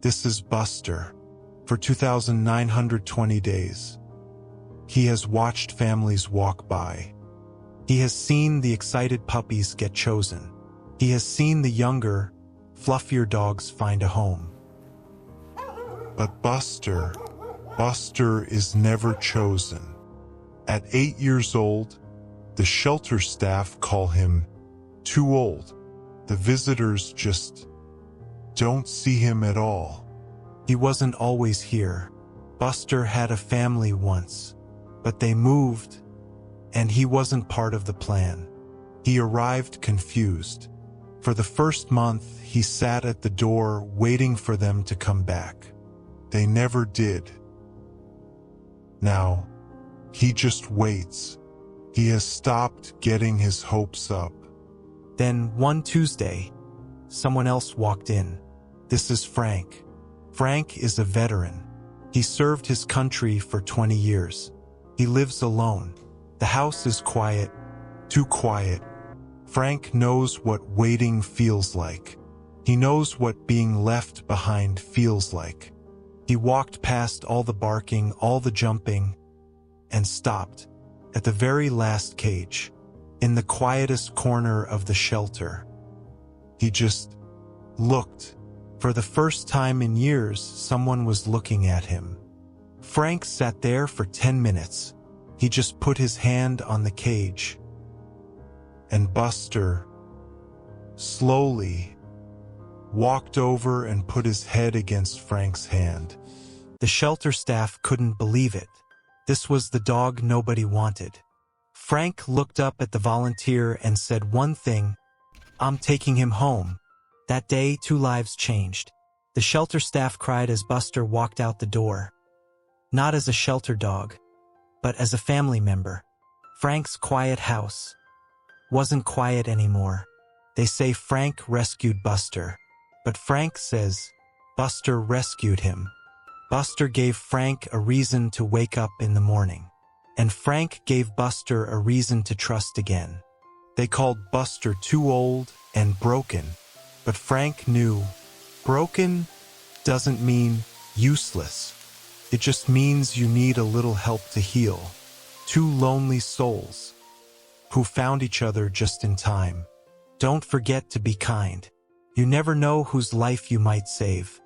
This is Buster. For 2,920 days, he has watched families walk by. He has seen the excited puppies get chosen. He has seen the younger, fluffier dogs find a home. But Buster is never chosen. At 8 years old, the shelter staff call him too old. The visitors just don't see him at all. He wasn't always here. Buster had a family once, but they moved, and he wasn't part of the plan. He arrived confused. For the first month, he sat at the door waiting for them to come back. They never did. Now, he just waits. He has stopped getting his hopes up. Then one Tuesday, someone else walked in. This is Frank. Frank is a veteran. He served his country for 20 years. He lives alone. The house is quiet, too quiet. Frank knows what waiting feels like. He knows what being left behind feels like. He walked past all the barking, all the jumping, and stopped at the very last cage, in the quietest corner of the shelter. He just looked. For the first time in years, someone was looking at him. Frank sat there for 10 minutes. He just put his hand on the cage. And Buster slowly walked over and put his head against Frank's hand. The shelter staff couldn't believe it. This was the dog nobody wanted. Frank looked up at the volunteer and said one thing, "I'm taking him home." That day, 2 lives changed. The shelter staff cried as Buster walked out the door. Not as a shelter dog, but as a family member. Frank's quiet house wasn't quiet anymore. They say Frank rescued Buster, but Frank says Buster rescued him. Buster gave Frank a reason to wake up in the morning, and Frank gave Buster a reason to trust again. They called Buster too old and broken, but Frank knew broken doesn't mean useless. It just means you need a little help to heal. 2 lonely souls who found each other just in time. Don't forget to be kind. You never know whose life you might save.